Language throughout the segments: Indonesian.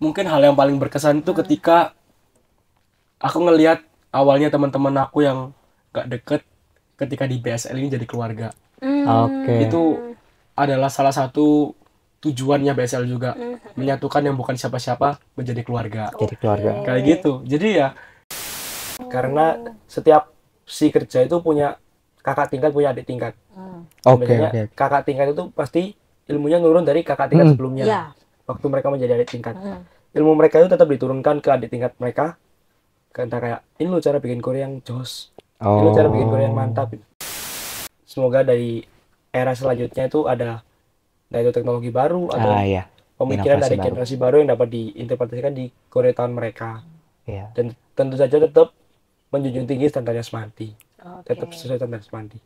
mungkin hal yang paling berkesan itu ketika aku ngelihat awalnya teman-teman aku yang gak deket ketika di BSL ini jadi keluarga. Oke. Itu adalah salah satu tujuannya BSL juga, menyatukan yang bukan siapa-siapa menjadi keluarga. Jadi keluarga. Kayak gitu. Jadi ya karena setiap si kerja itu punya kakak tingkat, punya adik tingkat. Oke, Biasanya oke. kakak tingkat itu pasti ilmunya nurun dari kakak tingkat sebelumnya. Iya. Waktu mereka menjadi adik tingkat. Ilmu mereka itu tetap diturunkan ke adik tingkat mereka. Karena kayak, ini lo cara bikin kue yang jos. Ini lo cara bikin kue yang mantap. Semoga dari era selanjutnya itu ada itu teknologi baru atau Iya. pemikiran Inovasi dari baru. generasi baru yang dapat diinterpretasikan di Korea tahun mereka. Iya. Dan tentu saja tetap menjunjung tinggi standar Yasmanti. Tetap sesuai standar Yasmanti.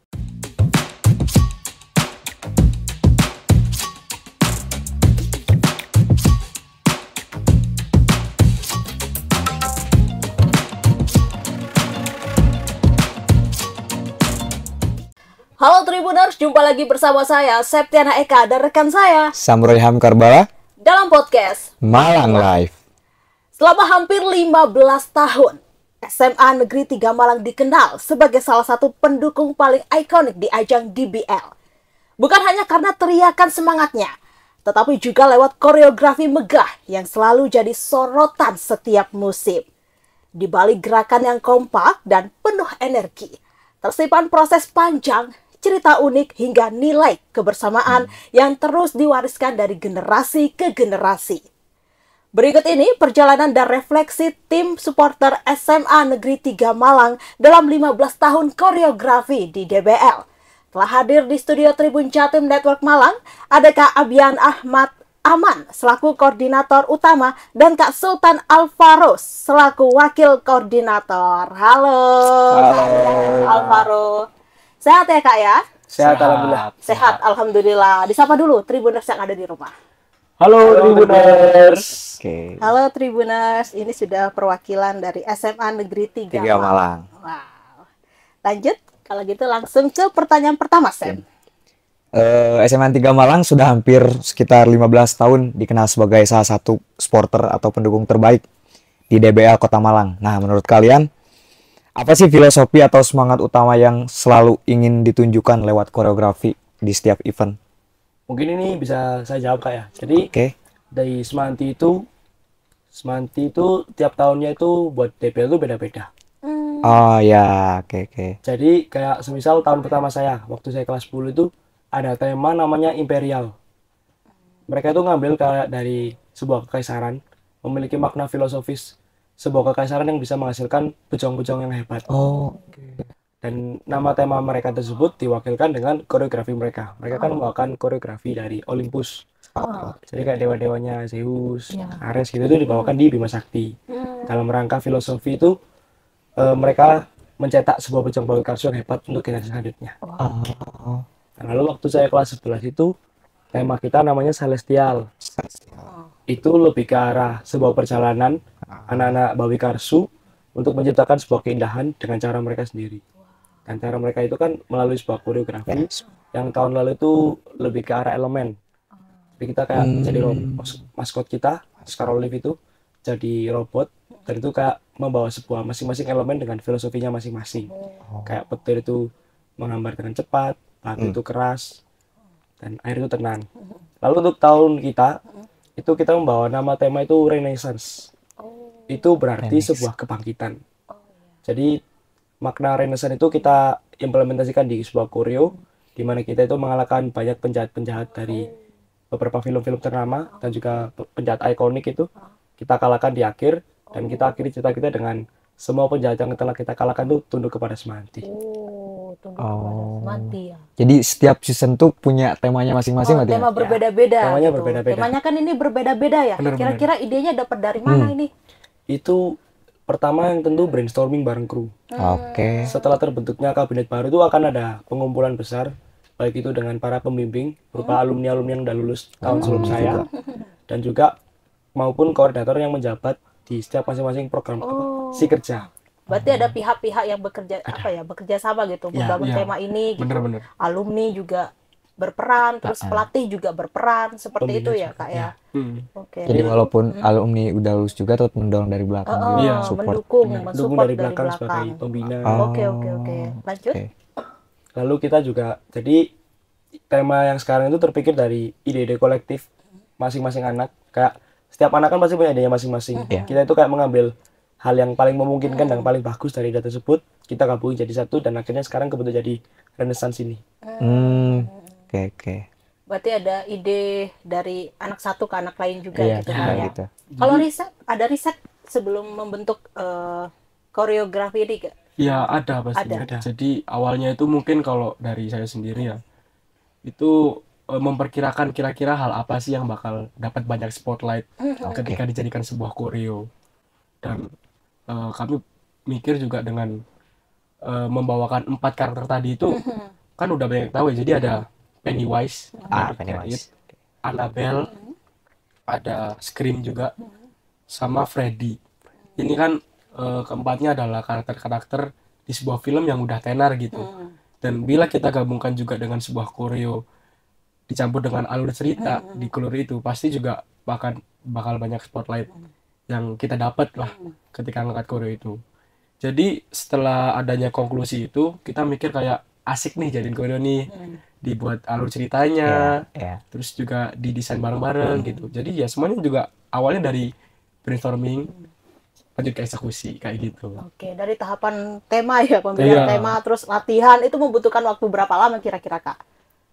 Halo Tribuners, jumpa lagi bersama saya Septiana Eka dan rekan saya Samurai Ham Karbala, dalam podcast Malang Live. Selama hampir 15 tahun, SMA Negeri 3 Malang dikenal sebagai salah satu pendukung paling ikonik di ajang DBL. Bukan hanya karena teriakan semangatnya, tetapi juga lewat koreografi megah yang selalu jadi sorotan setiap musim. Di balik gerakan yang kompak dan penuh energi, tersimpan proses panjang, cerita unik hingga nilai kebersamaan yang terus diwariskan dari generasi ke generasi. Berikut ini perjalanan dan refleksi tim supporter SMA Negeri 3 Malang dalam 15 tahun koreografi di DBL. Telah hadir di studio Tribun Jatim Network Malang, ada Kak Abian Ahmad Aman selaku koordinator utama dan Kak Sultan Alvaro selaku wakil koordinator. Halo. Kak Alvaro. Sehat ya Kak ya? Sehat, alhamdulillah. Sehat, alhamdulillah. Disapa dulu Tribuners yang ada di rumah. Halo Tribuners. Oke. Halo Tribuners, ini sudah perwakilan dari SMA Negeri 3 Tiga Malang. Wow. Lanjut, kalau gitu langsung ke pertanyaan pertama, Sam. SMA 3 Malang sudah hampir sekitar 15 tahun dikenal sebagai salah satu supporter atau pendukung terbaik di DBL Kota Malang. Nah, menurut kalian, apa sih filosofi atau semangat utama yang selalu ingin ditunjukkan lewat koreografi di setiap event? Mungkin ini bisa saya jawab Kak ya. Jadi Oke. dari Semanti itu tiap tahunnya itu buat DBL itu beda-beda. Oh ya, oke. Jadi kayak semisal tahun pertama saya, waktu saya kelas 10 itu ada tema namanya Imperial. Mereka itu ngambil kayak dari sebuah kekaisaran, memiliki makna filosofis sebuah kekaisaran yang bisa menghasilkan bejong-bejong yang hebat. Oh, Dan nama tema mereka tersebut diwakilkan dengan koreografi mereka. Mereka kan membawakan koreografi dari Olympus. Jadi kayak dewa-dewanya Zeus, Ares gitu itu dibawakan di Bima Sakti. Dalam rangka filosofi itu mereka mencetak sebuah bejong bawang karsu yang hebat untuk generasi selanjutnya. Nah, lalu waktu saya kelas 11 itu tema kita namanya Celestial. Itu lebih ke arah sebuah perjalanan anak-anak Bawi Karsu untuk menciptakan sebuah keindahan dengan cara mereka sendiri. Dan cara mereka itu kan melalui sebuah koreografi yang tahun lalu itu lebih ke arah elemen. Jadi kita kayak jadi maskot kita, Oscar Olive itu jadi robot dan itu kayak membawa sebuah masing-masing elemen dengan filosofinya masing-masing. Kayak petir itu menggambar dengan cepat, batu itu keras, dan air itu tenang. Lalu untuk tahun kita, itu kita membawa nama tema itu Renaissance. Itu berarti sebuah kebangkitan. Jadi makna Renaissance itu kita implementasikan di sebuah koreo, di mana kita itu mengalahkan banyak penjahat-penjahat dari beberapa film-film ternama dan juga penjahat ikonik itu kita kalahkan di akhir, dan kita akhiri cerita kita dengan semua penjahat yang telah kita kalahkan itu tunduk kepada Semanti. Tunduk kepada Semanti ya. Jadi setiap season tuh punya temanya masing-masing berarti ya? Tema berbeda-beda. Temanya gitu. berbeda-beda. Temanya kan ini berbeda-beda ya. Bener-bener. Kira-kira idenya dapat dari mana ini? Itu pertama yang tentu brainstorming bareng kru. Oke. Setelah terbentuknya kabinet baru itu akan ada pengumpulan besar, baik itu dengan para pembimbing berupa alumni-alumni yang udah lulus tahun sebelum saya, dan juga maupun koordinator yang menjabat di setiap masing-masing program si kerja. Berarti ada pihak-pihak yang bekerja bekerja sama gitu, membangun iya. tema ini gitu. Bener-bener. Alumni juga berperan, terus pelatih juga berperan, seperti itu ya Kak ya. Oke. Jadi walaupun alumni udah lulus juga tetap mendorong dari belakang juga, Iya, support. mendukung, Dukung mensupport dari belakang sebagai pembina. Oke. Lanjut. Oke. Lalu kita juga, jadi tema yang sekarang itu terpikir dari ide-ide kolektif masing-masing anak. Kayak setiap anak kan pasti punya idenya masing-masing. Kita itu kayak mengambil hal yang paling memungkinkan dan paling bagus dari ide tersebut, kita gabungin jadi satu, dan akhirnya sekarang kebetulan jadi Renaissance ini. Oke. Berarti ada ide dari anak satu ke anak lain juga Iya, gitu kan ya. gitu. Kalau riset, ada riset sebelum membentuk koreografi ini Kak? Ya ada pasti. Ada. Jadi awalnya itu mungkin kalau dari saya sendiri ya, itu memperkirakan kira-kira hal apa sih yang bakal dapat banyak spotlight ketika dijadikan sebuah koreo. Dan kami mikir juga dengan membawakan 4 karakter tadi itu kan udah banyak tahu ya. Jadi ada Pennywise, Pennywise. Annabelle, ada Scream juga, sama Freddy. Ini kan keempatnya adalah karakter-karakter di sebuah film yang udah tenar gitu. Dan bila kita gabungkan juga dengan sebuah koreo dicampur dengan alur cerita di koreo itu, pasti juga bakal banyak spotlight yang kita dapat lah ketika ngangkat koreo itu. Jadi setelah adanya konklusi itu, kita mikir kayak asik nih jadiin koreo nih, dibuat alur ceritanya, terus juga didesain bareng-bareng gitu. Jadi ya semuanya juga awalnya dari brainstorming, lanjut ke eksekusi kayak gitu. Oke, dari tahapan tema ya, pemilihan tema, terus latihan, itu membutuhkan waktu berapa lama kira-kira Kak?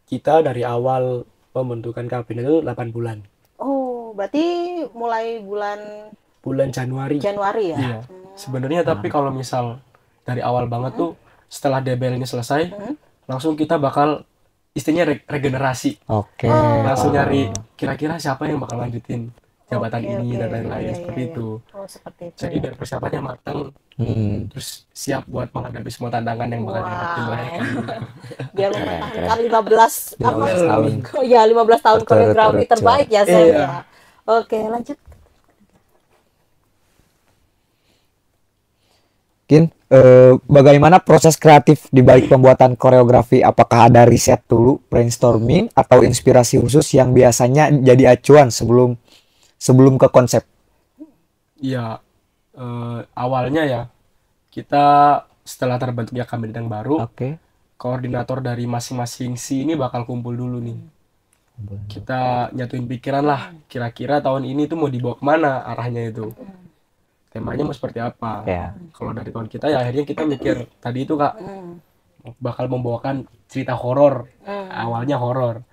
Kita dari awal pembentukan kabinet itu 8 bulan. Oh, berarti mulai bulan Januari. ya? Iya. Sebenarnya tapi kalau misal dari awal banget tuh setelah DBL ini selesai, langsung kita bakal istilahnya regenerasi. Oke. Langsung nyari kira-kira siapa yang bakal lanjutin jabatan ini dan lain-lain seperti itu. Oh, seperti itu. Jadi biar persiapannya matang, terus siap buat menghadapi semua tantangan yang bakal dihadapi mereka. Biar mempertahankan 15 tahun. Oh ya, 15 tahun koreografi terbaik ya Sam Iya. ya. Oke, lanjut. Mungkin bagaimana proses kreatif di balik pembuatan koreografi? Apakah ada riset dulu, brainstorming, atau inspirasi khusus yang biasanya jadi acuan sebelum ke konsep? Iya, awalnya ya kita setelah terbentuknya kabinet yang baru, Oke. koordinator dari masing-masing si ini bakal kumpul dulu nih. Kita nyatuin pikiran lah, kira-kira tahun ini tuh mau dibawa kemana arahnya itu. Temanya mau seperti apa. Ya. Kalau dari tahun kita ya akhirnya kita mikir tadi itu Kak, bakal membawakan cerita horor. Awalnya horor.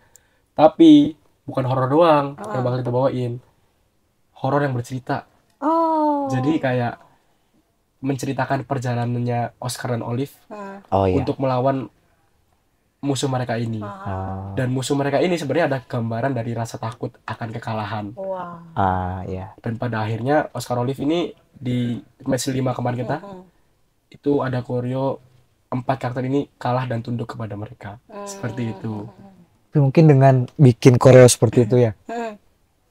Tapi bukan horor doang yang bakal kita bawain. Horor yang bercerita. Oh. Jadi kayak menceritakan perjalanannya Oscar dan Olive Oh iya. untuk melawan musuh mereka ini. Dan musuh mereka ini sebenarnya ada gambaran dari rasa takut akan kekalahan. Wah. Iya. Dan pada akhirnya Oscar Olive ini di match 5 kemarin kita itu ada koreo 4 karakter ini kalah dan tunduk kepada mereka. Seperti itu. Tapi mungkin dengan bikin koreo seperti itu ya,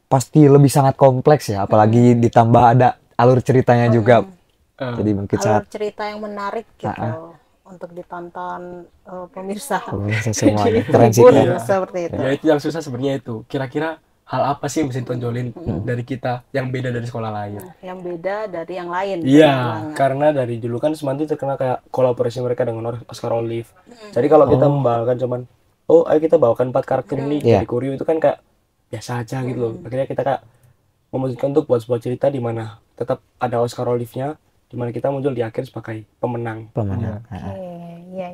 pasti lebih sangat kompleks ya, apalagi ditambah ada alur ceritanya juga. Jadi mungkin Alur sangat cerita yang menarik gitu untuk ditonton pemirsa. pemirsa semuanya. Jadi Keren sih, terhibur keren. seperti itu. Ya itu yang susah sebenarnya itu. Kira-kira hal apa sih yang bisa ditonjolin dari kita yang beda dari sekolah lain? Yang beda dari yang lain. Iya, Banget. karena dari dulu kan Semanti terkenal kayak kolaborasi mereka dengan Oscar Olive. Jadi kalau kita membawakan cuman, oh ayo kita bawakan 4 karakter ini Iya. dari koreo, itu kan kayak biasa aja gitu loh. Akhirnya kita kayak memutuskan untuk buat sebuah cerita di mana tetap ada Oscar Olive-nya, di mana kita muncul di akhir sebagai pemenang. Pemenang. Oke, iya.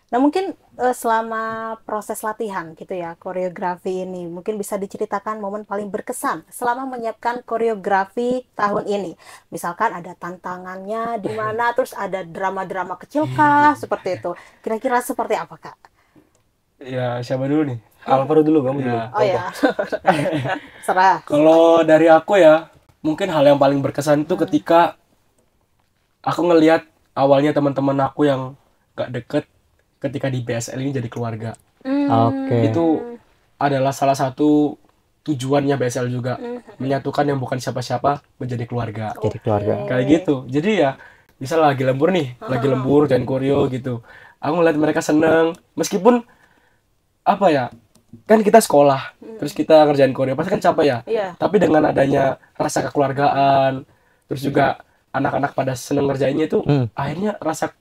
Nah mungkin selama proses latihan gitu ya, koreografi ini, mungkin bisa diceritakan momen paling berkesan selama menyiapkan koreografi tahun ini. Misalkan ada tantangannya di mana, terus ada drama-drama kecil kah, seperti itu. Kira-kira seperti apa Kak? Ya siapa dulu nih? Alvaro dulu, kamu dulu. Oh ya, serah. Kalau dari aku ya, mungkin hal yang paling berkesan itu ketika aku ngelihat awalnya teman-teman aku yang gak deket ketika di BSL ini jadi keluarga. Oke. Itu adalah salah satu tujuannya BSL juga, menyatukan yang bukan siapa-siapa menjadi keluarga. Jadi keluarga. Kayak gitu. Jadi ya, misal lagi lembur nih, lagi lembur dan koreo gitu. Aku ngeliat mereka seneng, meskipun apa ya, kan kita sekolah terus kita ngerjain koreo pasti kan capek ya. Iya. Tapi dengan adanya rasa kekeluargaan, terus juga anak-anak pada seneng ngerjainnya itu, akhirnya rasa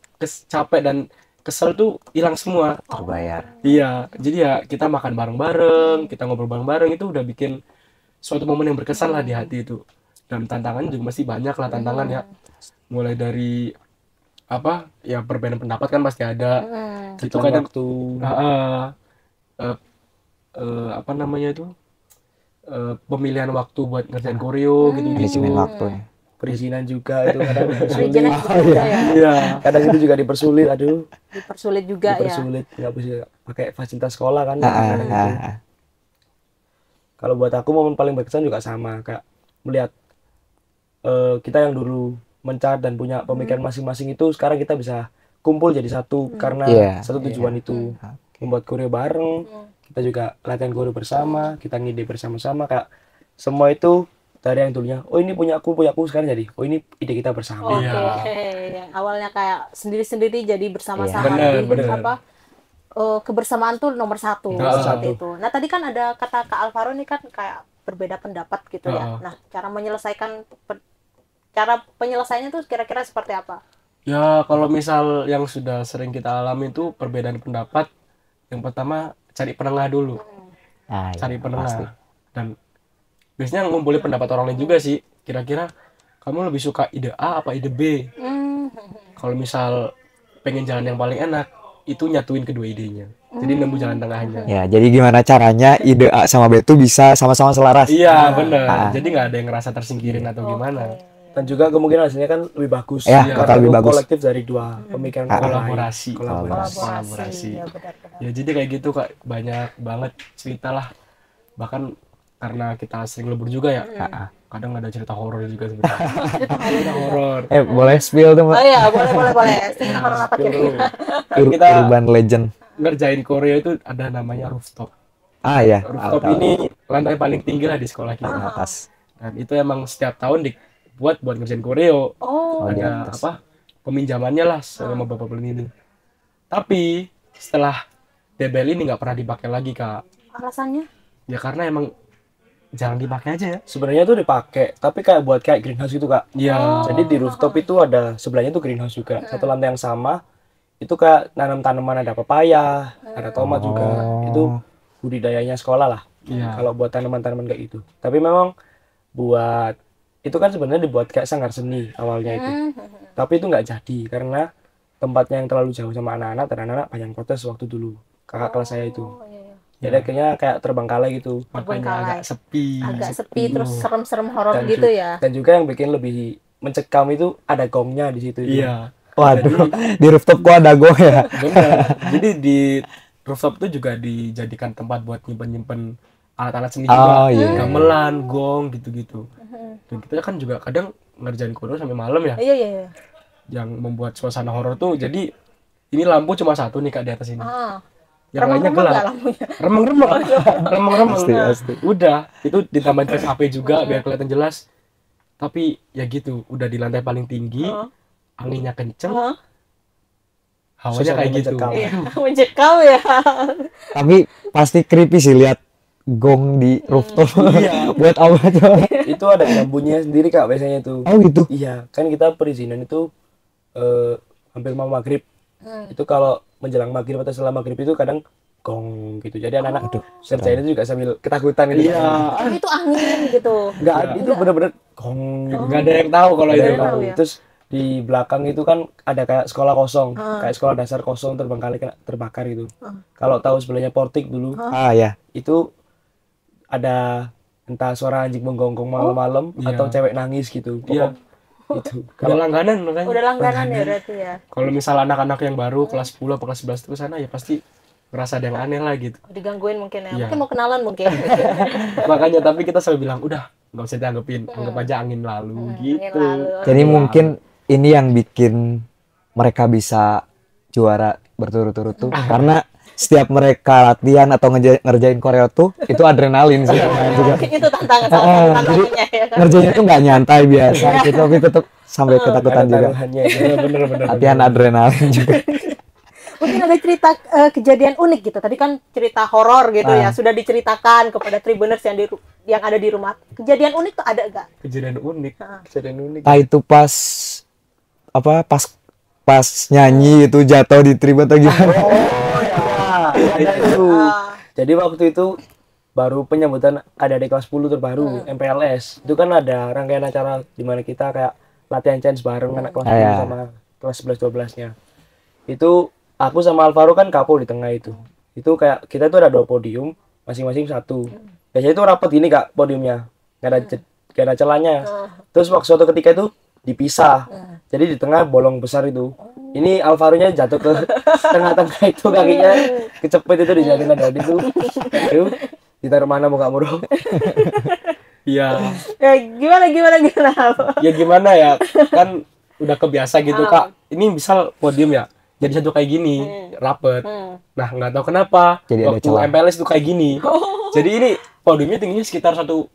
capek dan kesel tuh hilang semua. Terbayar. Iya, jadi ya kita makan bareng-bareng, kita ngobrol bareng-bareng, itu udah bikin suatu momen yang berkesan lah di hati itu. Dan tantangannya juga masih banyak lah tantangan ya. Mulai dari apa ya, perbedaan pendapat kan pasti ada. Itu Hitung kadang waktu. apa namanya itu, pemilihan waktu buat ngerjain koreo gitu-gitu. Manajemen waktu ya. Perizinan juga itu kadang Perizinan dipersulit. juga ya. Iya. Kadang itu juga dipersulit, aduh, Dipersulit juga ya. dipersulit, nggak bisa pakai fasilitas sekolah kan. Ah, kadang gitu. ah, ah. Kalau buat aku momen paling berkesan juga sama, kayak melihat kita yang dulu mencar dan punya pemikiran masing-masing itu sekarang kita bisa kumpul jadi satu karena Iya, satu tujuan itu, membuat koreo bareng. Kita juga latihan koreo bersama, kita ngide bersama-sama, kayak semua itu dari yang dulunya oh ini punya aku sekarang jadi oh ini ide kita bersama. Oke, Iya. yang awalnya kayak sendiri-sendiri jadi bersama-sama. Iya, Jadi bener. apa? Kebersamaan tuh nomor satu Nomor seperti itu. Nah tadi kan ada kata Kak Alvaro nih kan kayak berbeda pendapat gitu ya. Heeh. Nah cara penyelesaiannya tuh kira-kira seperti apa? Ya kalau misal yang sudah sering kita alami itu perbedaan pendapat, yang pertama cari penengah dulu. Ah, iya, Cari penengah. pasti. Dan biasanya ngumpulin pendapat orang lain juga sih. Kira-kira kamu lebih suka ide A apa ide B? Kalau misal pengen jalan yang paling enak, itu nyatuin kedua idenya. Jadi nemu jalan tengahnya. Ya, jadi gimana caranya ide A sama B itu bisa sama-sama selaras? Iya bener. Ah. Jadi nggak ada yang ngerasa tersingkirin atau gimana. Dan juga kemungkinan hasilnya kan lebih bagus. Ya, Karena bakal lebih itu bagus. kolektif dari dua pemikiran orang lain. Kolaborasi. Kolaborasi. Ya, benar-benar. Ya jadi kayak gitu Kak, banyak banget cerita lah. Bahkan karena kita sering lebur juga ya. Kadang ada cerita horor juga sebenarnya. Cerita horor. Boleh spill tuh, Oh Mbak? iya, boleh. Cerita horor apa kira-kira? Kan kita Urban legend. ngerjain Korea itu ada namanya rooftop. Ah ya, Rooftop ini lantai paling tinggi lah di sekolah kita. atas. Dan itu emang setiap tahun dibuat buat ngerjain koreo. Oh, di Ada atas. apa? Peminjamannya lah sama Bapak Pelni itu. Tapi setelah DBL ini nggak pernah dipakai lagi Kak. alasannya? Ya karena emang jarang dipakai aja ya. Sebenarnya tuh dipakai, tapi kayak buat kayak greenhouse gitu Kak. Iya. Jadi di rooftop itu ada sebelahnya tuh greenhouse juga. Satu lantai yang sama. Itu kayak nanam tanaman, ada pepaya, ada tomat juga. Itu budidayanya sekolah lah. Iya. Kalau buat tanaman-tanaman kayak gitu. Tapi memang buat itu kan sebenarnya dibuat kayak sanggar seni awalnya itu. Tapi itu nggak jadi karena tempatnya yang terlalu jauh sama anak-anak dan anak-anak banyak protes waktu dulu. Kakak kelas saya itu. Oh, iya. Jadi akhirnya kayak terbengkalai gitu. Makanya Terbengkalai. agak sepi. Agak sepi terus serem-serem horor Dan gitu ju- ya. Dan juga yang bikin lebih mencekam itu ada gongnya di situ. itu. Iya. Waduh, di rooftop gua ada go ya. Bener. Jadi di rooftop itu juga dijadikan tempat buat nyimpen-nyimpen alat-alat seni Oh, juga. iya. Gamelan, gong gitu-gitu. Dan kita kan juga kadang ngerjain koreo sampai malam ya. Iya. Yang membuat suasana horor tuh jadi ini lampu cuma satu nih Kak di atas ini. Ah. Yang lainnya Remang-remang nggak gelap. lampunya? Remeng-remeng. Remeng-remeng. Pasti. Udah, itu ditambahin flash HP juga biar kelihatan jelas. Tapi ya gitu, udah di lantai paling tinggi, anginnya kenceng, Hah? hawanya Suasana kayak gitu. mencekam. Iya, mencekam ya. Tapi pasti creepy sih lihat gong di rooftop. Buat apa coba? Itu ada nyambungnya sendiri Kak biasanya itu. Oh gitu. Iya, kan kita perizinan itu hampir mau maghrib. Itu kalau menjelang maghrib atau setelah maghrib itu kadang gong gitu. Jadi anak-anak kerjain itu juga sambil ketakutan gitu. Iya, Tapi itu angin gitu. Enggak, itu bener-bener gong gitu. nggak ada yang tahu kalau Nggak itu. ada yang tahu tahu. ya. Terus di belakang itu kan ada kayak sekolah kosong, kayak sekolah dasar kosong terbengkalai kena terbakar gitu. Kalau tahu sebelahnya Portik dulu, Ah ya. itu ada entah suara anjing menggonggong malam-malam atau cewek nangis gitu. Iya. Itu. Udah langganan makanya. Udah langganan ya berarti ya. Kalau misal anak-anak yang baru kelas 10 atau kelas 11 itu sana ya pasti ngerasa ada yang aneh lah gitu. Digangguin mungkin ya. Iya. Mungkin mau kenalan mungkin. Makanya tapi kita selalu bilang udah nggak usah dianggapin, anggap aja angin lalu gitu. Lalu. Jadi mungkin ini yang bikin mereka bisa juara berturut-turut tuh karena setiap mereka latihan atau ngerjain koreo tuh itu adrenalin sih juga. Mungkin itu tantangan salah satu tantangannya ya. Ngerjainnya tuh nggak nyantai biasa gitu tapi tetap sampai ketakutan Ada juga. taruhannya itu. Bener-bener. Latihan adrenalin juga. Mungkin ada cerita kejadian unik gitu. Tadi kan cerita horor gitu ya, sudah diceritakan kepada Tribuners yang ada di rumah. Kejadian unik tuh ada gak? Kejadian unik. Kejadian unik. Nah, itu pas pas nyanyi itu jatuh di tribun atau gimana? Ada itu. Jadi waktu itu baru penyambutan adik kelas 10 terbaru MPLS. Itu kan ada rangkaian acara di mana kita kayak latihan chance bareng anak kelas 10 sama kelas 11 12-nya. Itu aku sama Alvaro kan kapo di tengah itu. Itu kayak kita tuh ada 2 podium, masing-masing 1. Biasanya itu rapet gini Kak podiumnya. Gak ada celahnya. Terus waktu suatu ketika itu dipisah. Jadi di tengah bolong besar itu. Ini Alvaro-nya jatuh ke tengah-tengah itu, kakinya kecepet itu dijadiin ada itu. Aduh, ditaruh mana muka bro? Iya. Ya, gimana? Ya gimana ya? Kan udah kebiasa gitu Kak. Ini misal podium ya. Jadi satu kayak gini, rapet. Nah, nggak tahu kenapa Jadi ada waktu celah. MPLS itu kayak gini. Jadi ini podiumnya tingginya sekitar 80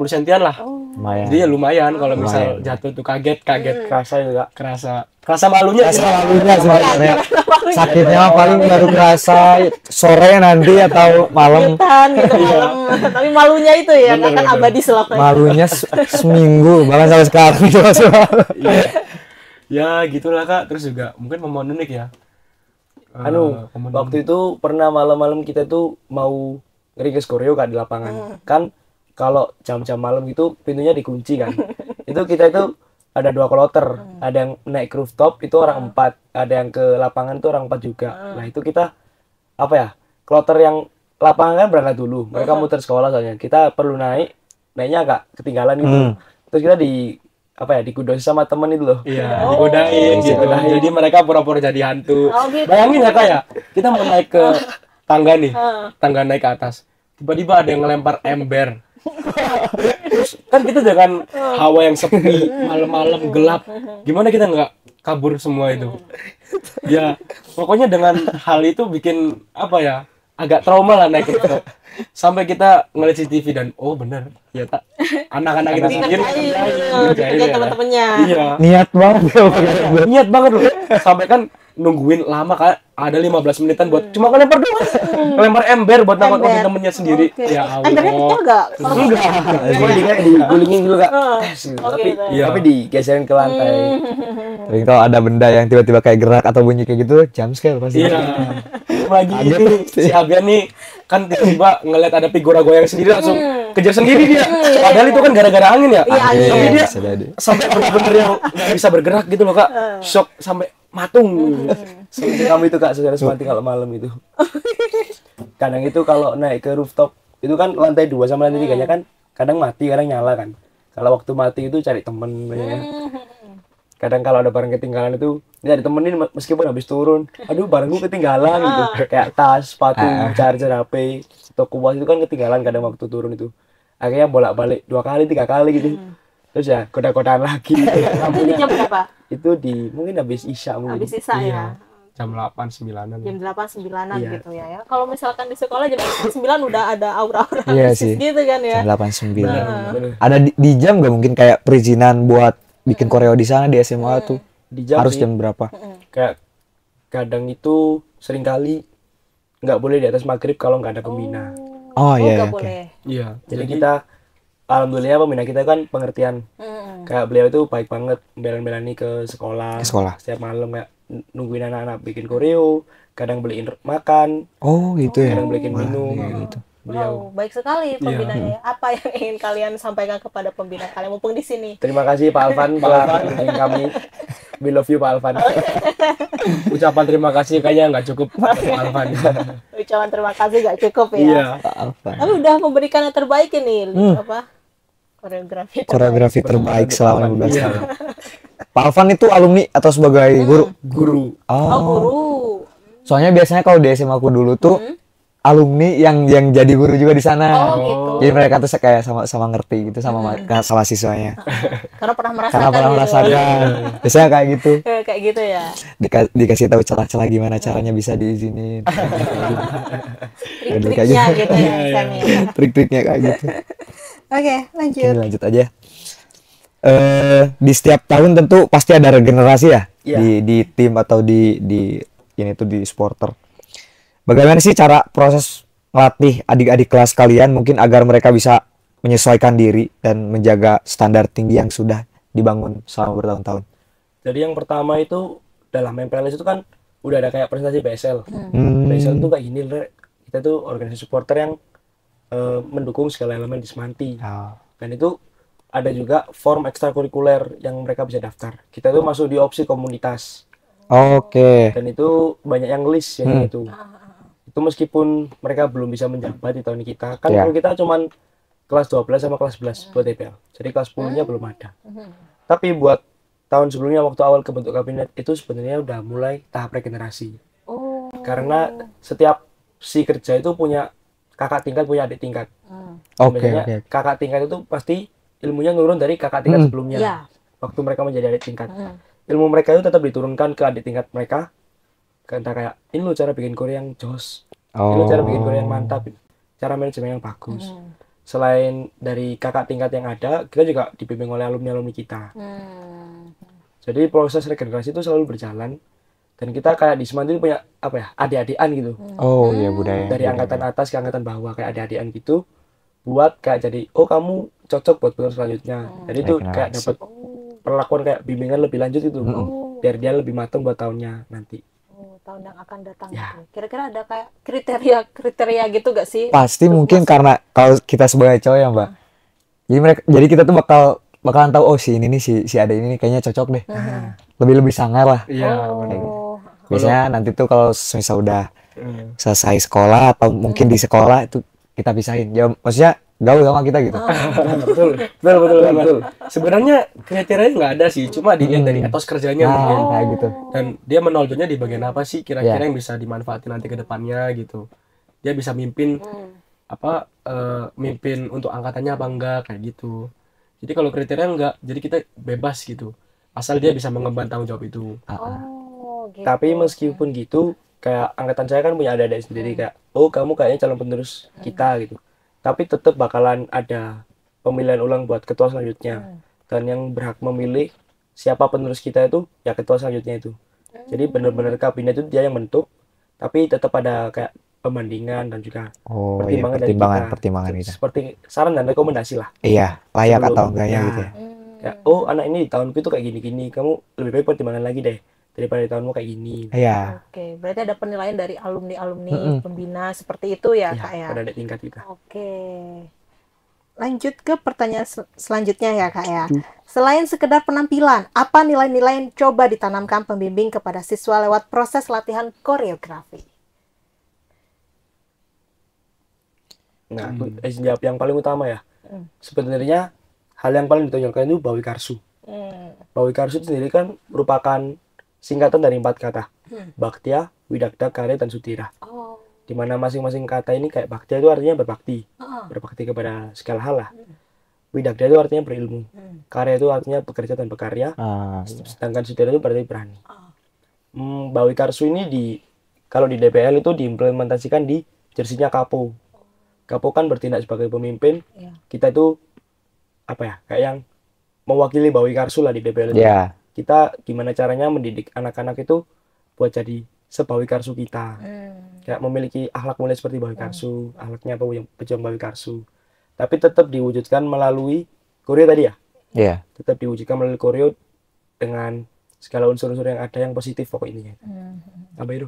sentian lah. Lumayan. Jadi ya lumayan kalau misal jatuh tuh kaget. Kerasa juga. Kerasa malunya. Rasa malunya sebenarnya. Sakitnya paling baru kerasa sore nanti atau malam. Kelihatan gitu malam. Tapi malunya itu ya, nggak akan abadi selamanya. Malunya seminggu, bahkan sampai sekarang itu masih malu. Ya gitulah Kak. Terus juga mungkin momen unik ya. Waktu itu pernah malam-malam kita tuh mau nge-request koreo Kak di lapangan. Kan kalau jam-jam malam gitu pintunya dikunci kan. Itu kita itu ada 2 kloter, ada yang naik ke rooftop itu orang 4, ada yang ke lapangan itu orang 4 juga. Nah itu kita kloter yang lapangan kan berangkat dulu, mereka muter sekolah soalnya. Kita perlu naiknya agak ketinggalan gitu. Terus kita dikudosi sama temen itu loh. Iya, digodain gitu. Jadi mereka pura-pura jadi hantu. Gitu. Bayangin ya Kak ya, kita mau naik ke tangga nih, tangga naik ke atas. Tiba-tiba ada yang ngelempar ember. Kan kita dengan hawa yang sepi, malam-malam gelap, gimana kita nggak kabur semua itu? Ya pokoknya dengan hal itu bikin agak trauma lah naik rooftop. Sampai kita ngeliat CCTV dan bener ya tak, anak-anak kita sendiri Lihat teman-temannya. iya, Niat banget. niat banget loh. Sampai kan nungguin lama kan, ada 15 menitan buat cuma ngelempar doang, ngelempar ember buat nangkut temennya sendiri. Ya Embernya pecah Allah. nggak? Cuma digulingin dulu Kak. Tapi digeserin ke lantai. Tapi kalau ada benda yang tiba-tiba kayak gerak atau bunyi kayak gitu, jump scare pasti. Iya. Lagi ini si Abian nih kan tiba-tiba ngeliat ada figura goyang sendiri langsung kejar sendiri dia. Padahal itu kan gara-gara angin ya. Tapi dia sampai benar-benar yang nggak bisa bergerak gitu loh Kak. Shock sampai matung. Seperti kami itu Kak, saudara semati kalau malam itu. Kadang itu kalau naik ke rooftop itu kan lantai 2 sama lantai 3-nya kan kadang mati, kadang nyala kan. Kalau waktu mati itu cari temen ya. Kadang kalau ada barang ketinggalan itu ya ditemenin meskipun habis turun, aduh barangku ketinggalan gitu, kayak tas, sepatu, charger HP, toko kuas itu kan ketinggalan kadang waktu turun itu. Akhirnya bolak-balik 2 kali 3 kali gitu. Terus ya koda-kodaan lagi. Itu jam berapa? Itu mungkin habis isya mungkin. Habis sisa ya. Jam 8-9-an. Jam 8-9-an gitu ya. Kalau misalkan di sekolah jam 9 udah ada aura-aura Iya mistis sih. gitu kan ya. Jam 8-9. Ada di jam nggak mungkin kayak perizinan buat bikin koreo di sana di SMA tuh? Di jam Harus sih. jam berapa? Kayak kadang itu seringkali nggak boleh di atas maghrib kalau nggak ada pembina. Oh iya, nggak oke. boleh. Iya. Jadi kita alhamdulillah pembina kita kan pengertian. Kayak beliau itu baik banget bela-belani ke sekolah. Ke sekolah. Setiap malam kayak nungguin anak-anak bikin koreo, kadang beliin makan, Oh gitu ya. kadang beliin minum gitu. Beliau. Wow, baik sekali pembinanya. Apa yang ingin kalian sampaikan kepada pembina kalian mumpung di sini? Terima kasih Pak Alvan telah bimbing kami. We love you Pak Alvan. Ucapan terima kasih kayaknya nggak cukup Pak Alvan. Ucapan terima kasih gak cukup ya. Iya. Apa? Tapi udah memberikan yang terbaik ini koreografi. Koreografi terbaik selama 15 Iya. tahun. Pak Alvan itu alumni atau sebagai guru? Guru. Oh, guru. Soalnya biasanya kalau di SMA aku dulu tuh alumni yang jadi guru juga di sana. Oh, gitu. Jadi mereka tuh kayak sama ngerti gitu sama sama siswanya. Karena pernah merasakan Karena pernah gitu. merasakan. Biasanya kayak gitu. Kayak gitu ya. Dikasih tahu celah-celah gimana caranya bisa diizinin. Trik-triknya gitu ya. Sam, ya. Trik-triknya kayak gitu. Oke, lanjut. Oke, lanjut aja. Di setiap tahun tentu pasti ada regenerasi ya Iya. di tim atau di ini tuh di supporter. Bagaimana sih cara proses melatih adik-adik kelas kalian mungkin agar mereka bisa menyesuaikan diri dan menjaga standar tinggi yang sudah dibangun selama bertahun-tahun? Jadi yang pertama itu dalam MPLS itu kan udah ada kayak presentasi BSL. Hmm. BSL tuh kayak gini, Re. Kita tuh organisasi supporter yang mendukung segala elemen di Semanti. Oh. Dan itu ada juga form ekstrakurikuler yang mereka bisa daftar. Kita tuh masuk di opsi komunitas. Oke. Dan itu banyak yang list yang itu. Itu meskipun mereka belum bisa menjabat di tahun kita. Kan Ya. kalau kita cuman kelas 12 sama kelas 11 buat EPL. Jadi kelas 10-nya belum ada. Tapi buat tahun sebelumnya waktu awal kebentuk kabinet itu sebenarnya udah mulai tahap regenerasi. Oh. Karena setiap si kerja itu punya kakak tingkat, punya adik tingkat. Oke, Biasanya oke. kakak tingkat itu pasti ilmunya nurun dari kakak tingkat sebelumnya. Iya. Waktu mereka menjadi adik tingkat. Ilmu mereka itu tetap diturunkan ke adik tingkat mereka. Karena kayak, ini lo cara bikin Korea yang jos. Ini lo cara bikin Korea yang mantap. Cara manajemen yang bagus. Selain dari kakak tingkat yang ada, kita juga dibimbing oleh alumni-alumni kita. Jadi proses regenerasi itu selalu berjalan. Dan kita kayak di Semanti itu punya apa ya, adik-adikan gitu. Oh iya, budaya. Dari angkatan atas ke angkatan bawah kayak adik-adikan gitu. Buat kayak jadi, oh kamu cocok buat penerus selanjutnya. Jadi itu kayak dapat perlakuan kayak bimbingan lebih lanjut itu. Biar dia lebih matang buat tahunnya nanti. Oh, tahun yang akan datang Ya. gitu. Kira-kira ada kayak kriteria gitu gak sih? Pasti mungkin karena kalau kita sebagai cowok ya Mbak. Jadi kita tuh bakalan tahu, oh si ini nih si ada ini nih kayaknya cocok deh. Lebih sangar lah. Iya, Oh. Biasanya nanti tuh kalau misal udah selesai sekolah atau mungkin di sekolah itu kita pisahin. Ya maksudnya gaul sama kita gitu. Betul. Sebenarnya kriterianya nggak ada sih, cuma dilihat dari etos kerjanya mungkin. Nah, kayak gitu. Dan dia menonjolnya di bagian apa sih kira-kira yang bisa dimanfaatin nanti ke depannya gitu. Dia bisa mimpin mimpin untuk angkatannya apa enggak kayak gitu. Jadi kalau kriteria enggak, jadi kita bebas gitu. Asal dia bisa mengemban tanggung jawab itu. Oh, gitu. Tapi meskipun gitu, kayak angkatan saya kan punya adik-adik sendiri kayak, oh kamu kayaknya calon penerus kita gitu. Tapi tetap bakalan ada pemilihan ulang buat ketua selanjutnya. Dan yang berhak memilih siapa penerus kita itu ya ketua selanjutnya itu. Jadi benar-benar kabinet itu dia yang bentuk, tapi tetap ada kayak pembandingan dan juga Oh iya, pertimbangan dari kita. pertimbangan kita. Seperti saran dan rekomendasi lah. Iya, layak Sebelum- atau enggaknya ya. gitu ya. Kayak, oh anak ini di tahunku itu kayak gini-gini, kamu lebih baik pertimbangan lagi deh daripada di tahunmu kayak gini. Iya. Oke, berarti ada penilaian dari alumni-alumni pembina seperti itu ya, Kak ya. Pada adik tingkat kita. Oke. Lanjut ke pertanyaan selanjutnya ya, Kak ya. Selain sekedar penampilan, apa nilai-nilai yang coba ditanamkan pembimbing kepada siswa lewat proses latihan koreografi? Nah, aku jawab yang paling utama ya. Sebenarnya hal yang paling ditonjolkan itu Bawi Karsu. Bawi Karsu itu sendiri kan merupakan singkatan dari 4 kata. Baktia, Widakda, Karya, dan Sutira. Oh. Di mana masing-masing kata ini kayak baktia itu artinya berbakti. Berbakti kepada segala hal lah. Widakda itu artinya berilmu. Karya itu artinya bekerja dan berkarya. Ah, Sedangkan Sutira itu berarti berani. Bawi Karsu ini kalau di DPL itu diimplementasikan di jersinya Kapo. Kapo kan bertindak sebagai pemimpin. Iya. Kita itu apa ya, kayak yang mewakili Bawi Karsu lah di DPL itu. ya. Kita gimana caranya mendidik anak-anak itu buat jadi sebawi Karsu kita. Kayak memiliki akhlak mulia seperti Bawi Karsu, akhlaknya apa yang pejuang Bawi Karsu. Tapi tetap diwujudkan melalui koreo tadi ya. Iya. Tetap diwujudkan melalui koreo dengan segala unsur-unsur yang ada yang positif pokoknya. Apa itu?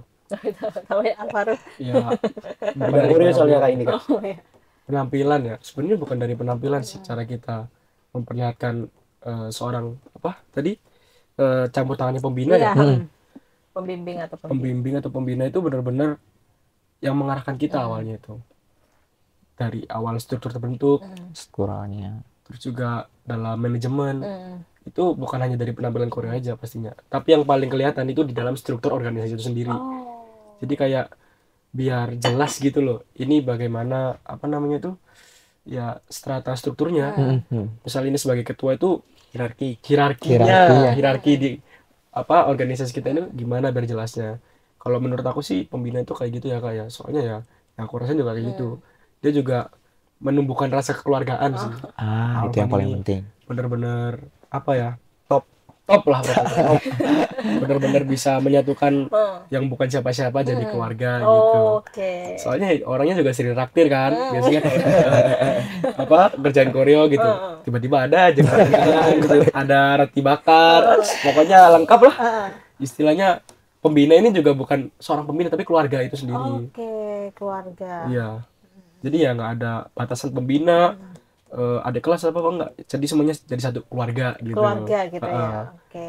Tahu ya, Alvaro? Ya, Bukan koreo soalnya kayak ini kan. Oh, ya. penampilan ya. Sebenarnya bukan dari penampilan sih cara kita memperlihatkan seorang apa tadi campur tangannya pembina Iya. ya. Pembimbing atau pembimbing. Pembimbing atau pembina itu benar-benar yang mengarahkan kita awalnya itu. Dari awal struktur terbentuk, Sekurangnya. terus juga dalam manajemen. Itu bukan hanya dari penampilan Korea aja pastinya. Tapi yang paling kelihatan itu di dalam struktur organisasi itu sendiri. Jadi kayak biar jelas gitu loh. Ini bagaimana apa namanya tuh? Ya strata strukturnya. Misal ini sebagai ketua itu hierarki di apa organisasi kita ini gimana biar jelasnya. Kalau menurut aku sih pembina itu kayak gitu ya Kak ya. Soalnya ya yang aku rasain juga kayak gitu. Dia juga menumbuhkan rasa kekeluargaan sih. Ah, itu yang paling penting. Bener-bener apa ya? top lah pokoknya. Top. Bener-bener bisa menyatukan yang bukan siapa-siapa jadi keluarga gitu. Oke. Soalnya orangnya juga sering traktir kan, biasanya kayak apa kerjaan koreo gitu, tiba-tiba ada aja gitu, ada roti bakar, pokoknya lengkap lah. Istilahnya pembina ini juga bukan seorang pembina tapi keluarga itu sendiri. Oke, keluarga. Iya, jadi ya nggak ada batasan pembina, ada kelas apa enggak, jadi semuanya jadi satu keluarga gitu. Keluarga gitu ya. Oke.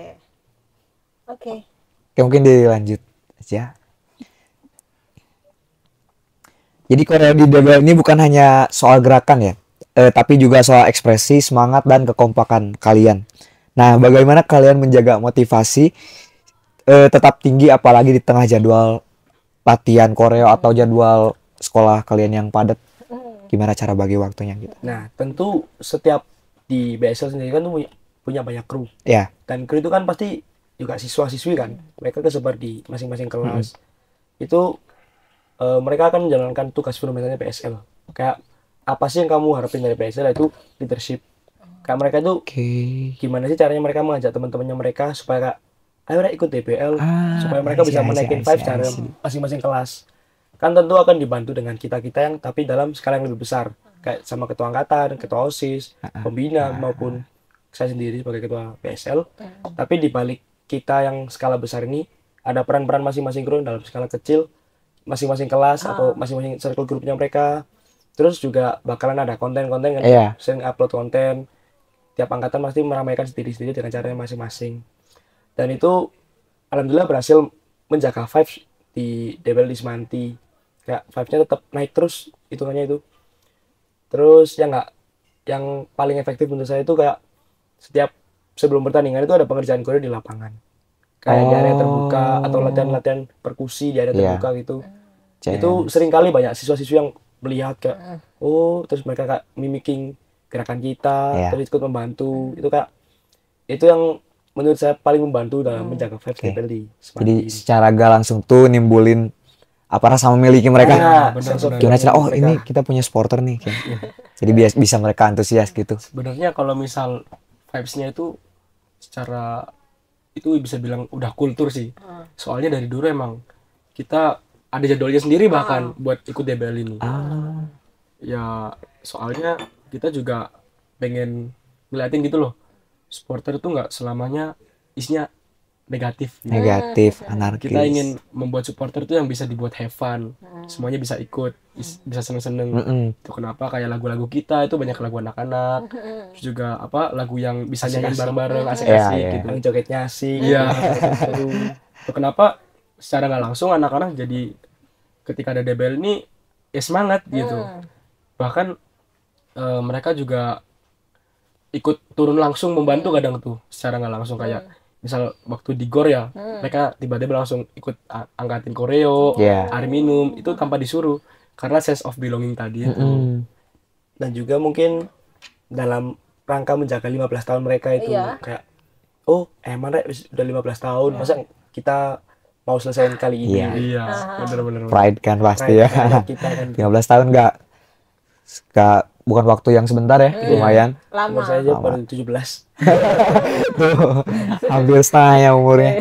Oke. Oke, mungkin dilanjut aja. Jadi koreo di DBL ini bukan hanya soal gerakan ya, tapi juga soal ekspresi, semangat, dan kekompakan kalian. Nah, bagaimana kalian menjaga motivasi tetap tinggi apalagi di tengah jadwal latihan koreo atau jadwal sekolah kalian yang padat? Gimana cara bagi waktunya gitu? Nah, tentu setiap di BSL sendiri kan tuh punya banyak kru. Ya, Dan kru itu kan pasti juga siswa-siswi kan. Mereka kesebar di masing-masing kelas. Itu mereka akan menjalankan tugas fundamentalnya PSL. Kayak apa sih yang kamu harapin dari PSL, itu leadership. Kayak mereka itu oke. gimana sih caranya mereka mengajak teman-temannya mereka supaya kayak ayo Rek, ikut DBL, supaya mereka bisa menaikin vibe secara masing-masing kelas. Kan tentu akan dibantu dengan kita-kita yang tapi dalam skala yang lebih besar, kayak sama ketua angkatan, ketua OSIS, pembina maupun saya sendiri sebagai ketua PSL. Tapi di balik kita yang skala besar ini ada peran-peran masing-masing kru dalam skala kecil, masing-masing kelas atau masing-masing circle grupnya mereka. Terus juga bakalan ada konten-konten kan, sering upload konten. Tiap angkatan pasti meramaikan sendiri-sendiri dengan caranya masing-masing. Dan itu alhamdulillah berhasil menjaga vibes di DBL di Semanti. Kayak vibes-nya tetap naik terus hitungannya itu. Terus yang paling efektif menurut saya itu kayak setiap sebelum pertandingan itu ada pengerjaan koreo di lapangan. Kayak di area terbuka atau latihan-latihan perkusi di area terbuka gitu. Itu sering kali banyak siswa-siswi yang melihat kayak terus mereka kayak mimicking gerakan kita, terus ikut membantu. Itu kayak itu yang menurut saya paling membantu dalam menjaga vibes DBL di Semanti. Jadi secara gak langsung tuh nimbulin apa rasa memiliki mereka. Gimana cara ini kita punya supporter nih kayak. Jadi bisa mereka antusias gitu. Sebenarnya kalau misal vibes-nya itu secara itu bisa bilang udah kultur sih. Soalnya dari dulu emang kita ada jadwalnya sendiri bahkan buat ikut DBL ini. Ya soalnya kita juga pengen ngeliatin gitu loh. Supporter itu nggak selamanya isinya negatif gitu. Negatif, anarkis. Kita ingin membuat supporter itu yang bisa dibuat have fun, semuanya bisa ikut, bisa seneng-seneng. Itu kenapa kayak lagu-lagu kita itu banyak lagu anak-anak, terus juga apa lagu yang bisa nyanyiin bareng-bareng, asik-asik gitu. Yang jogetnya asik. Iya. Itu kenapa secara nggak langsung anak-anak jadi ketika ada DBL ini ya semangat gitu. Bahkan mereka juga ikut turun langsung membantu kadang tuh secara nggak langsung kayak misal waktu di GOR ya mereka tiba-tiba langsung ikut angkatin koreo, air minum itu tanpa disuruh karena sense of belonging tadi itu. Dan juga mungkin dalam rangka menjaga 15 tahun mereka itu kayak emang Rek udah 15 tahun masa kita mau selesaiin kali ini. Iya, bener-bener. Pride kan pasti ya. Kita kan 15 tahun nggak bukan waktu yang sebentar ya, lumayan. umur saya aja baru 17. Tuh, hampir setengahnya umurnya.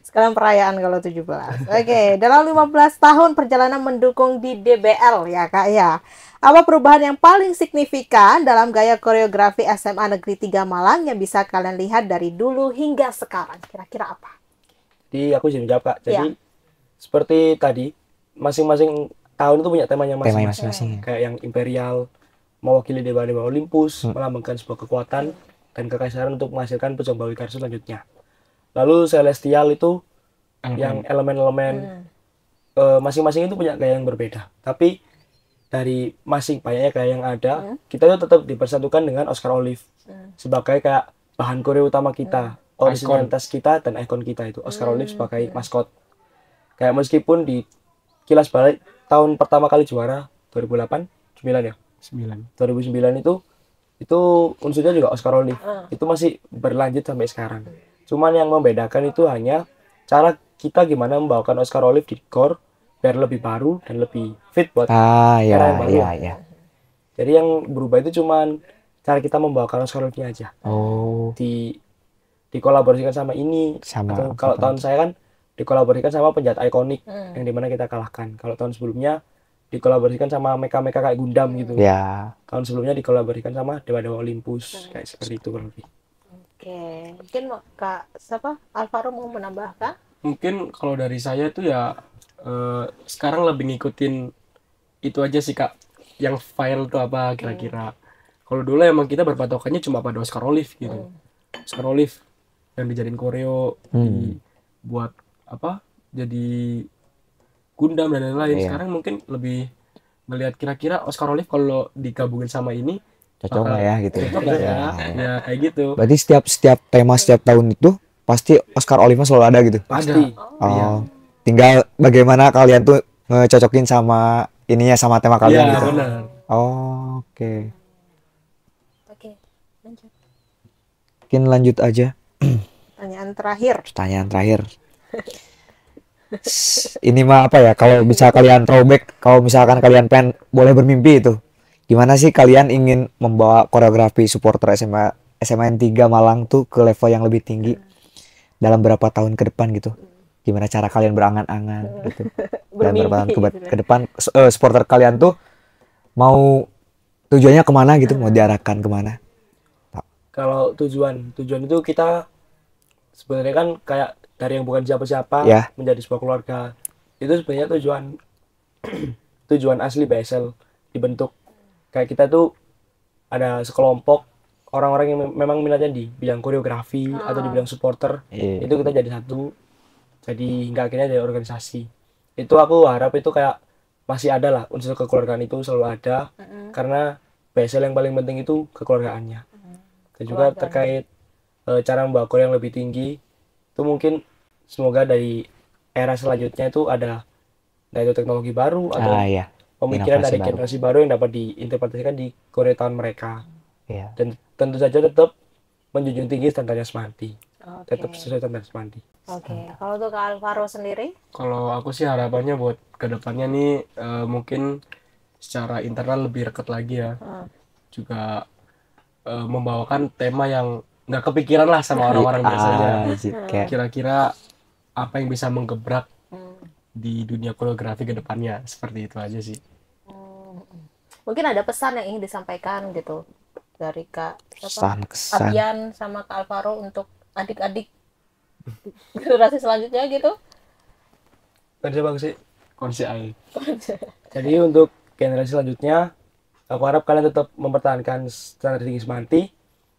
Sekarang perayaan kalau 17. Oke, dalam 15 tahun perjalanan mendukung di DBL ya Kak ya. Apa perubahan yang paling signifikan dalam gaya koreografi SMA Negeri 3 Malang yang bisa kalian lihat dari dulu hingga sekarang? Kira-kira apa? Jadi aku jadi jawab Kak. Jadi seperti tadi masing-masing tahun itu punya temanya masing-masing. Kayak yang imperial mewakili dewa-dewa Olympus, melambangkan sebuah kekuatan dan kekaisaran untuk menghasilkan pejuang Wikarso selanjutnya. Lalu celestial itu yang elemen-elemen masing-masing itu punya gaya yang berbeda. Tapi dari banyaknya gaya yang ada, kita itu tetap dipersatukan dengan Oscar Olive sebagai kayak bahan koreo utama kita, originalitas kita dan ikon kita itu Oscar Olive sebagai maskot. Kayak meskipun di kilas balik tahun pertama kali juara 2008, 9 ya? 2009 itu unsurnya juga Oscar Olive. Itu masih berlanjut sampai sekarang. Cuman yang membedakan itu hanya cara kita gimana membawakan Oscar Olive di core biar lebih baru dan lebih fit buat era yang baru. Jadi yang berubah itu cuman cara kita membawakan Oscar Olive-nya aja. dikolaborasikan sama ini, Sama atau apa kalau tuh? tahun saya kan dikolaborasikan sama penjahat ikonik yang dimana kita kalahkan. Kalau tahun sebelumnya dikolaborasikan sama mecha-mecha kayak Gundam gitu. Ya, Tahun sebelumnya dikolaborasikan sama dewa-dewa Olympus kayak seperti itu kurang lebih. Oke, mungkin Kak siapa Alvaro mau menambahkan? Mungkin kalau dari saya tuh ya sekarang lebih ngikutin itu aja sih Kak, yang file tuh apa kira-kira. Kalau dulu emang kita berpatokannya cuma pada Oscar Olive gitu. Oscar Olive yang dijadiin koreo, dibuat apa, jadi Gundam dan lain-lain. Iya. Sekarang mungkin lebih melihat kira-kira Oscar Olive kalau digabungin sama ini cocok nggak ya gitu. cocok nggak ya? Ya kayak gitu. Berarti setiap tema setiap tahun itu pasti Oscar Olive selalu ada gitu. Pasti. Oh, tinggal bagaimana kalian tuh ngecocokin sama ininya sama tema kalian Iya gitu. benar. Oh, oke. Oke, lanjut. Mungkin lanjut aja. Pertanyaan terakhir. Pertanyaan terakhir. Ini mah apa ya? Kalau bisa kalian throwback, kalau misalkan kalian pengen boleh bermimpi itu, gimana sih kalian ingin membawa koreografi supporter SMAN 3 Malang tuh ke level yang lebih tinggi dalam berapa tahun ke depan gitu? Gimana cara kalian berangan-angan gitu? Dalam berapa tahun ke depan supporter kalian tuh mau tujuannya kemana gitu? Mau diarahkan kemana? Kalau tujuan itu kita sebenarnya kan kayak dari yang bukan siapa-siapa Ya. menjadi sebuah keluarga. Itu sebenarnya tujuan tujuan asli BSL dibentuk. Kayak kita tuh ada sekelompok orang-orang yang memang minatnya di bidang koreografi atau di bidang supporter. Iya. Itu kita jadi satu. Jadi hingga akhirnya jadi organisasi. Itu aku harap itu kayak masih ada lah unsur kekeluargaan itu selalu ada. Karena BSL yang paling penting itu kekeluargaannya. Dan juga terkait cara membawa Korea yang lebih tinggi, itu mungkin semoga dari era selanjutnya itu ada entah itu teknologi baru atau Iya. pemikiran Inovasi dari baru. generasi baru yang dapat diinterpretasikan di Korea tahun mereka. Iya. Dan tentu saja tetap menjunjung tinggi standarnya Semanti. Oke. Tetap sesuai standar Semanti. Oke, kalau untuk Kak Alvaro sendiri? Kalau aku sih harapannya buat kedepannya nih mungkin secara internal lebih dekat lagi ya. Juga membawakan tema yang nggak kepikiran lah sama orang-orang biasanya. Kayak Kira-kira apa yang bisa menggebrak di dunia koreografi kedepannya, seperti itu aja sih. Mungkin ada pesan yang ingin disampaikan gitu dari Kak kesan. Abian sama Kak Alvaro untuk adik-adik generasi selanjutnya gitu. Tadi bagus sih. Konsep aja. Jadi untuk generasi selanjutnya, aku harap kalian tetap mempertahankan standar tinggi Semanti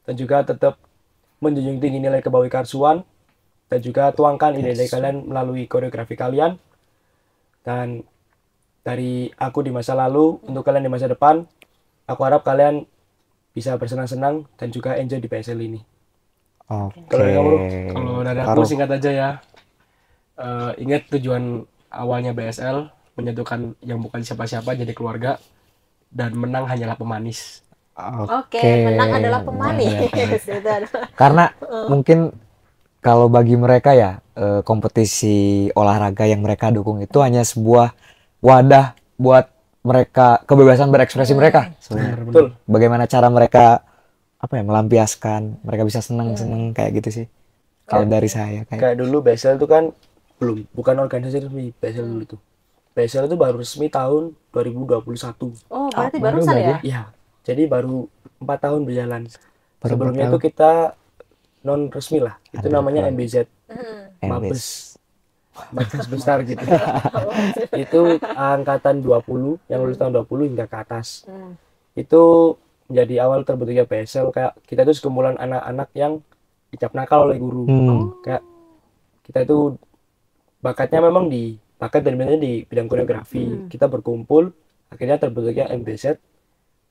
dan juga tetap menjunjung tinggi nilai kebawikarsuan dan juga tuangkan ide-ide kalian melalui koreografi kalian. Dan dari aku di masa lalu untuk kalian di masa depan, aku harap kalian bisa bersenang-senang dan juga enjoy di PSL ini. Oke. Kalau dari kamu, Ru? Kalau dari aku singkat aja ya. Ingat tujuan awalnya BSL, menyatukan yang bukan siapa-siapa jadi keluarga, dan menang hanyalah pemanis. Oke, menang adalah pemanis. Karena mungkin kalau bagi mereka ya kompetisi olahraga yang mereka dukung itu hanya sebuah wadah buat mereka kebebasan berekspresi mereka. Betul. Bagaimana cara mereka apa ya melampiaskan, mereka bisa seneng-seneng kayak gitu sih. Kalau dari saya Kayak dulu BSL itu kan bukan organisasi resmi BSL dulu tuh. BSL itu baru resmi tahun 2021. Oh, berarti barusan ya? Ya, jadi baru 4 tahun berjalan. Baru Sebelumnya 4 itu kita non resmi lah. Itu namanya MBZ. Mabes. Mabes besar gitu. Itu angkatan 20 yang lulus tahun 20 hingga ke atas. Itu menjadi awal terbentuknya BSL. Kayak kita itu sekumpulan anak-anak yang dicap nakal oleh guru. Kayak kita itu bakatnya memang di bakat dan minatnya di bidang koreografi. Kita berkumpul, akhirnya terbentuknya MBZ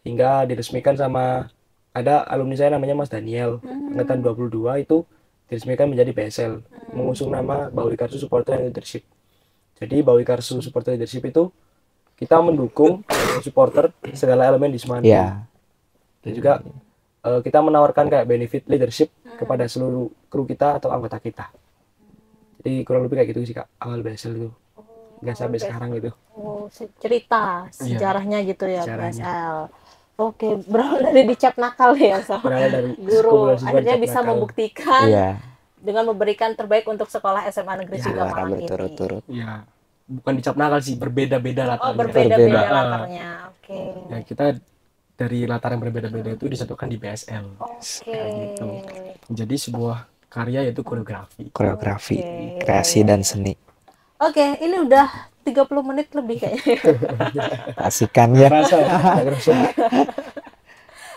hingga diresmikan sama ada alumni saya namanya Mas Daniel, angkatan 22 itu diresmikan menjadi BSL, mengusung nama Bawikarsu Supporter Leadership. Jadi Bawikarsu Supporter Leadership itu kita mendukung supporter segala elemen di Semanti. ya. Dan juga kita menawarkan kayak benefit leadership kepada seluruh kru kita atau anggota kita. Jadi kurang lebih kayak gitu sih Kak, awal BSL itu. Nggak sampai sekarang gitu. Oh, cerita sejarahnya gitu ya Sejarahnya. BSL. Oke, berawal dari dicap nakal ya sama Berawal dari guru, sekumpulan siswa akhirnya dicap bisa nakal. membuktikan Iya. dengan memberikan terbaik untuk sekolah SMA Negeri 3 Malang ini. berturut-turut. Ya, bukan dicap nakal sih, berbeda-beda latarnya. Oh, berbeda-beda Berbeda. latarnya. Oke. Ya, kita dari latar yang berbeda-beda itu disatukan di BSL. Oke. Gitu. Menjadi sebuah karya yaitu koreografi. Koreografi, Oke. kreasi dan seni. Oke, ini udah 30 menit lebih kayaknya. Asik kan ya? Rasa ya, nggak kerasa.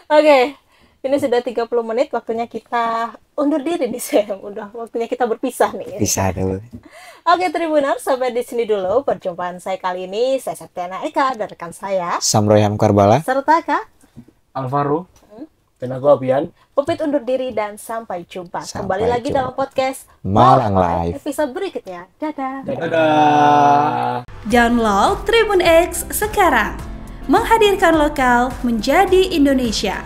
Oke, ini sudah 30 menit, waktunya kita undur diri nih, Sam. Udah waktunya kita berpisah nih. Bisa dulu. Oke, Tribuners, sampai di sini dulu perjumpaan saya kali ini. Saya Septiana Eka dan rekan saya, Samroyam Karbala. serta Kak Alvaro, Dan aku Abian. Pupit undur diri dan sampai jumpa. Sampai Kembali lagi jumpa. dalam podcast Malang Live. episode berikutnya. Dadah. Dadah. Download Tribun X sekarang. Menghadirkan lokal menjadi Indonesia.